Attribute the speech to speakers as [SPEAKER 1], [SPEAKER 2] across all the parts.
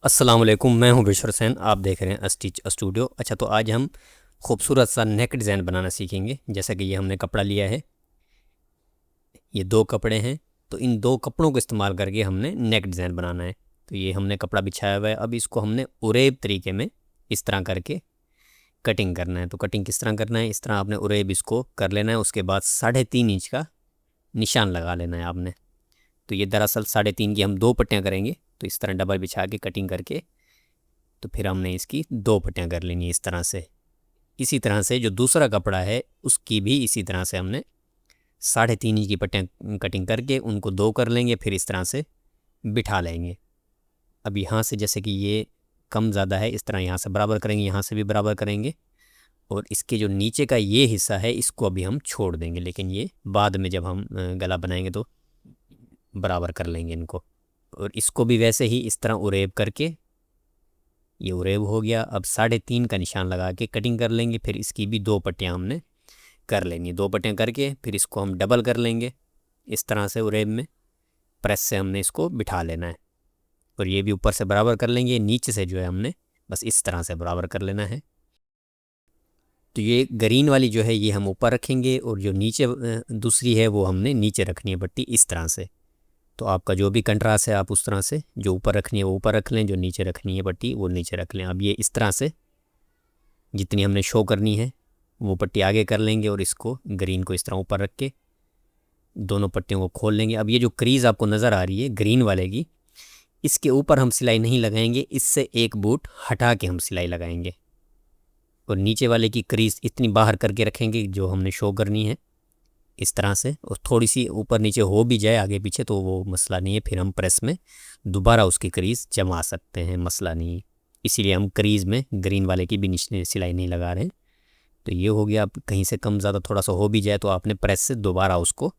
[SPEAKER 1] अस्सलाम वालेकुम, मैं हूं बिशर हुसैन। आप देख रहे हैं स्टिच स्टूडियो। अच्छा, तो आज हम खूबसूरत सा नेक डिज़ाइन बनाना सीखेंगे। जैसा कि ये हमने कपड़ा लिया है, ये दो कपड़े हैं। तो इन दो कपड़ों को इस्तेमाल करके हमने नेक डिज़ाइन बनाना है। तो ये हमने कपड़ा बिछाया हुआ है। अब इसको हमने उरेब तरीके में इस तरह करके कटिंग करना है। तो कटिंग किस तरह करना है, इस तरह आपने उरेब इसको कर लेना है। उसके बाद 3.5 इंच का निशान लगा लेना है आपने। तो ये दरअसल 3.5 की हम दो पट्टियाँ करेंगे। तो इस तरह डबल बिछा के कटिंग करके तो फिर हमने इसकी दो पट्टियाँ कर लेनी है इस तरह से। इसी तरह से जो दूसरा कपड़ा है उसकी भी इसी तरह से हमने 3.5 इंच की पट्टियाँ कटिंग करके उनको दो कर लेंगे, फिर इस तरह से बिठा लेंगे। अब यहाँ से जैसे कि ये कम ज़्यादा है, इस तरह यहाँ से बराबर करेंगे, यहाँ से भी बराबर करेंगे। और इसके जो नीचे का ये हिस्सा है इसको अभी हम छोड़ देंगे, लेकिन ये बाद में जब हम गला बनाएंगे तो बराबर कर लेंगे इनको। और इसको भी वैसे ही इस तरह उरेब करके, ये उरेब हो गया। अब 3.5 का निशान लगा के कटिंग कर लेंगे। फिर इसकी भी दो पट्टियाँ हमने कर लेनी, दो पट्टियाँ करके फिर इसको हम डबल कर लेंगे इस तरह से। उरेब में प्रेस से हमने इसको बिठा लेना है। और ये भी ऊपर से बराबर कर लेंगे, नीचे से जो है हमने बस इस तरह से बराबर कर लेना है। तो ये ग्रीन वाली जो है ये हम ऊपर रखेंगे, और जो नीचे दूसरी है वो हमने नीचे रखनी है पट्टी इस तरह से। तो आपका जो भी कंट्रास्ट है आप उस तरह से, जो ऊपर रखनी है वो ऊपर रख लें, जो नीचे रखनी है पट्टी वो नीचे रख लें। अब ये इस तरह से जितनी हमने शो करनी है वो पट्टी आगे कर लेंगे, और इसको ग्रीन को इस तरह ऊपर रख के दोनों पट्टियों को खोल लेंगे। अब ये जो क्रीज़ आपको नज़र आ रही है ग्रीन वाले की, इसके ऊपर हम सिलाई नहीं लगाएंगे, इससे एक बूट हटा के हम सिलाई लगाएंगे। और नीचे वाले की क्रीज़ इतनी बाहर करके रखेंगे जो हमने शो करनी है इस तरह से। और थोड़ी सी ऊपर नीचे हो भी जाए आगे पीछे तो वो मसला नहीं है, फिर हम प्रेस में दोबारा उसकी क्रीज़ जमा सकते हैं, मसला नहीं है। इसीलिए हम क्रीज़ में ग्रीन वाले की भी सिलाई नहीं लगा रहे हैं। तो ये हो गया। अब कहीं से कम ज़्यादा थोड़ा सा हो भी जाए तो आपने प्रेस से दोबारा उसको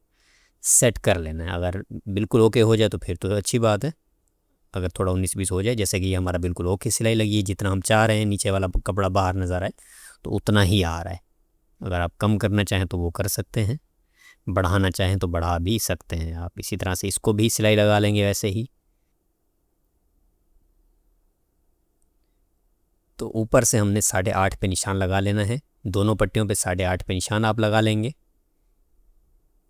[SPEAKER 1] सेट कर लेना है। अगर बिल्कुल ओके हो जाए तो फिर तो अच्छी बात है। अगर थोड़ा 19-20 हो जाए, जैसे कि ये हमारा बिल्कुल ओके सिलाई लगी है, जितना हम चाह रहे हैं नीचे वाला कपड़ा बाहर नज़र आए तो उतना ही आ रहा है। अगर आप कम करना चाहें तो वो कर सकते हैं, बढ़ाना चाहें तो बढ़ा भी सकते हैं आप। इसी तरह से इसको भी सिलाई लगा लेंगे वैसे ही। तो ऊपर से हमने 8.5 पे निशान लगा लेना है। दोनों पट्टियों पे 8.5 पे निशान आप लगा लेंगे।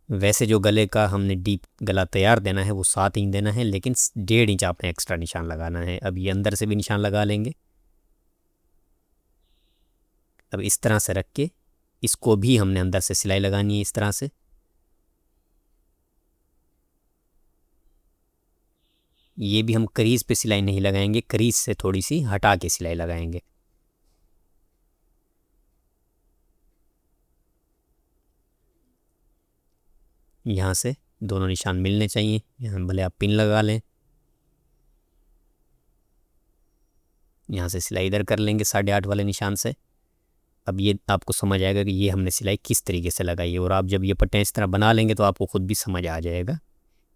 [SPEAKER 1] वैसे जो गले का हमने डीप गला तैयार देना है वो 7 इंच देना है, लेकिन 1.5 इंच आपने एक्स्ट्रा निशान लगाना है। अब ये अंदर से भी निशान लगा लेंगे। अब इस तरह से रख के इसको भी हमने अंदर से सिलाई लगानी है इस तरह से। ये भी हम क्रीज पे सिलाई नहीं लगाएंगे, क्रीज से थोड़ी सी हटा के सिलाई लगाएंगे। यहाँ से दोनों निशान मिलने चाहिए, यहाँ भले आप पिन लगा लें। यहाँ से सिलाई इधर कर लेंगे 8.5 वाले निशान से। अब ये आपको समझ आएगा कि ये हमने सिलाई किस तरीके से लगाई है, और आप जब ये पट्टियाँ इस तरह बना लेंगे तो आपको खुद भी समझ आ जाएगा।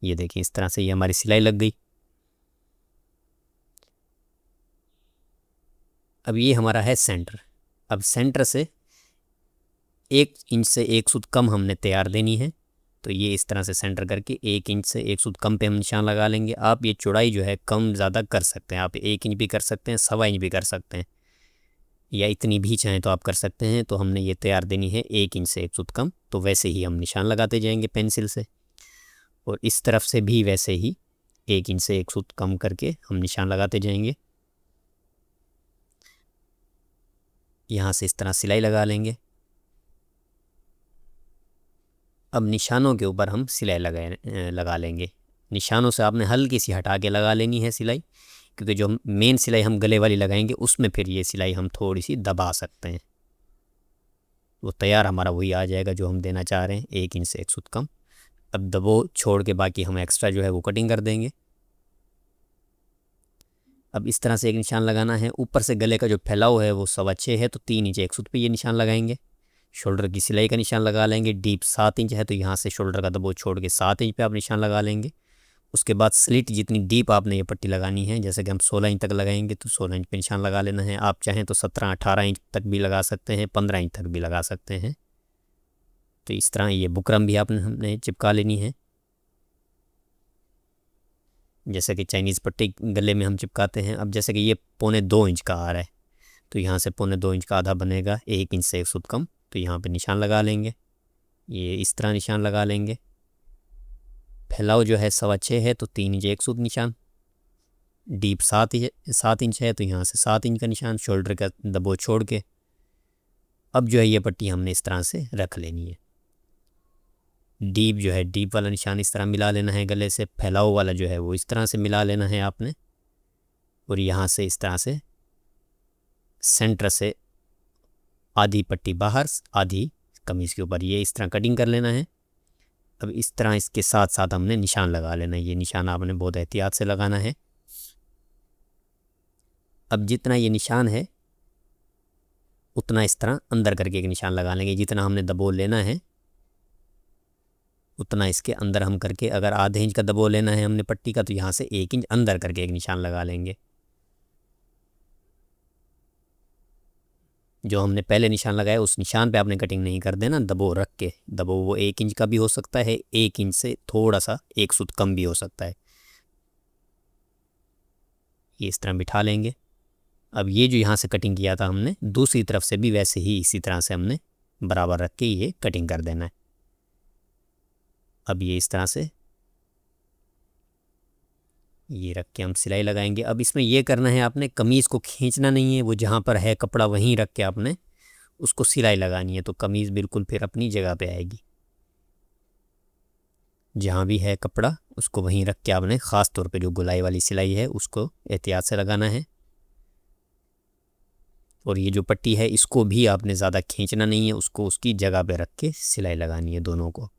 [SPEAKER 1] ये देखिए इस तरह से ये हमारी सिलाई लग गई। अब ये हमारा है सेंटर। अब सेंटर से 1 इंच से 1 सूत कम हमने तैयार देनी है। तो ये इस तरह से सेंटर करके 1 इंच से 1 सूत कम पे हम निशान लगा लेंगे। आप ये चौड़ाई जो है कम ज़्यादा कर सकते हैं, आप 1 इंच भी कर सकते हैं, 1.25 इंच भी कर सकते हैं, या इतनी भी चाहें तो आप कर सकते हैं। तो हमने ये तैयार देनी है 1 इंच से 1 सूत कम, तो वैसे ही हम निशान लगाते जाएंगे पेंसिल से। और इस तरफ से भी वैसे ही 1 इंच से 1 सूत कम करके हम निशान लगाते जाएंगे। यहाँ से इस तरह सिलाई लगा लेंगे। अब निशानों के ऊपर हम सिलाई लगा लेंगे। निशानों से आपने हल्की सी हटा के लगा लेनी है सिलाई, क्योंकि जो मेन सिलाई हम गले वाली लगाएंगे उसमें फिर ये सिलाई हम थोड़ी सी दबा सकते हैं। वो तैयार हमारा वही आ जाएगा जो हम देना चाह रहे हैं, 1 इंच से 1 सूत कम। अब दबो छोड़ के बाकी हम एक्स्ट्रा जो है वो कटिंग कर देंगे। अब इस तरह से एक निशान लगाना है। ऊपर से गले का जो फैलाव है वो 6.25 है, तो 3 इंच 1 सूत पे ये निशान लगाएंगे। शोल्डर की सिलाई का निशान लगा लेंगे। डीप 7 इंच है तो यहाँ से शोल्डर का दबो छोड़ के 7 इंच पे आप निशान लगा लेंगे। उसके बाद स्लिट जितनी डीप आपने ये पट्टी लगानी है, जैसे कि हम 16 इंच तक लगाएंगे तो 16 इंच पे निशान लगा लेना है। आप चाहें तो 17-18 इंच तक भी लगा सकते हैं, 15 इंच तक भी लगा सकते हैं। तो इस तरह ये बुकरम भी हमने चिपका लेनी है। जैसे कि चाइनीज़ पट्टी गले में हम चिपकाते हैं। अब जैसे कि ये 1.25 इंच का आ रहा है, तो यहाँ से 1.25 इंच का आधा बनेगा, 1 इंच से 1 सूत कम, तो यहाँ पे निशान लगा लेंगे। ये इस तरह निशान लगा लेंगे। फैलाव जो है 6.25 है, तो 3 इंच 1 सूत निशान। डीप 7 इंच है, तो यहाँ से 7 इंच का निशान, शोल्डर का दबो छोड़ के। अब जो है ये पट्टी हमने इस तरह से रख लेनी है। डीप जो है, डीप वाला निशान इस तरह मिला लेना है गले से। फैलाव वाला जो है वो इस तरह से मिला लेना है आपने। और यहाँ से इस तरह से सेंटर से आधी पट्टी बाहर, आधी कमीज़ के ऊपर, ये इस तरह कटिंग कर लेना है। अब इस तरह इसके साथ साथ हमने निशान लगा लेना है। ये निशान आपने बहुत एहतियात से लगाना है। अब जितना ये निशान है उतना इस तरह अंदर करके एक निशान लगा लेंगे। जितना हमने दबोल लेना है उतना इसके अंदर हम करके, अगर आधे इंच का दबोल लेना है हमने पट्टी का, तो यहाँ से 1 इंच अंदर करके एक निशान लगा लेंगे। जो हमने पहले निशान लगाया उस निशान पे आपने कटिंग नहीं कर देना, दबो रख के। दबो वो 1 इंच का भी हो सकता है, 1 इंच से थोड़ा सा 1 सूत कम भी हो सकता है। ये इस तरह बिठा लेंगे। अब ये जो यहाँ से कटिंग किया था हमने, दूसरी तरफ से भी वैसे ही इसी तरह से हमने बराबर रख के ये कटिंग कर देना है। अब ये इस तरह से ये रख के हम सिलाई लगाएंगे। अब इसमें ये करना है आपने, कमीज़ को खींचना नहीं है, वो जहाँ पर है कपड़ा वहीं रख के आपने उसको सिलाई लगानी है, तो कमीज़ बिल्कुल फिर अपनी जगह पे आएगी। जहाँ भी है कपड़ा उसको वहीं रख के आपने ख़ास तौर पे जो गुलाई वाली सिलाई है उसको एहतियात से लगाना है। और ये जो पट्टी है इसको भी आपने ज़्यादा खींचना नहीं है, उसको उसकी जगह पे रख के सिलाई लगानी है। दोनों को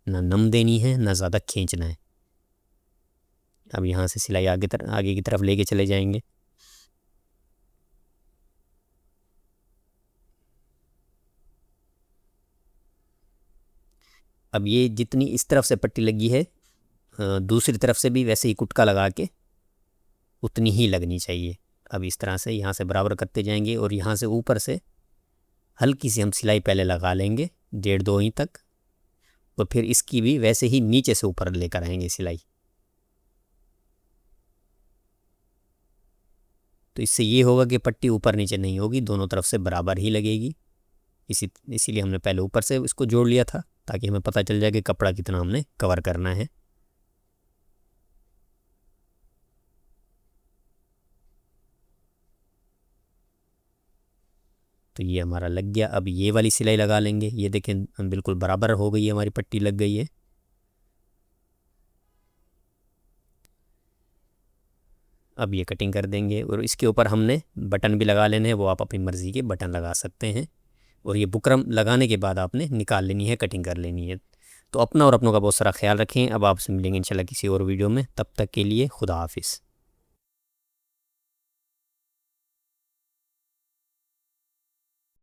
[SPEAKER 1] ना नम देनी है ना ज़्यादा खींचना है। अब यहाँ से सिलाई आगे की तरफ लेके चले जाएंगे। अब ये जितनी इस तरफ से पट्टी लगी है दूसरी तरफ से भी वैसे ही कुटका लगा के उतनी ही लगनी चाहिए। अब इस तरह से यहाँ से बराबर करते जाएंगे और यहाँ से ऊपर से हल्की सी हम सिलाई पहले लगा लेंगे 1.5-2 इंच तक, और फिर इसकी भी वैसे ही नीचे से ऊपर लेकर आएंगे सिलाई। तो इससे ये होगा कि पट्टी ऊपर नीचे नहीं होगी, दोनों तरफ से बराबर ही लगेगी। इसीलिए हमने पहले ऊपर से इसको जोड़ लिया था ताकि हमें पता चल जाए कि कपड़ा कितना हमने कवर करना है। तो ये हमारा लग गया। अब ये वाली सिलाई लगा लेंगे। ये देखें बिल्कुल बराबर हो गई है, हमारी पट्टी लग गई है। अब ये कटिंग कर देंगे और इसके ऊपर हमने बटन भी लगा लेने हैं, वो आप अपनी मर्ज़ी के बटन लगा सकते हैं। और ये बुकरम लगाने के बाद आपने निकाल लेनी है, कटिंग कर लेनी है। तो अपना और अपनों का बहुत सारा ख्याल रखें। अब आपसे मिलेंगे इंशाल्लाह किसी और वीडियो में, तब तक के लिए खुदा हाफिज़।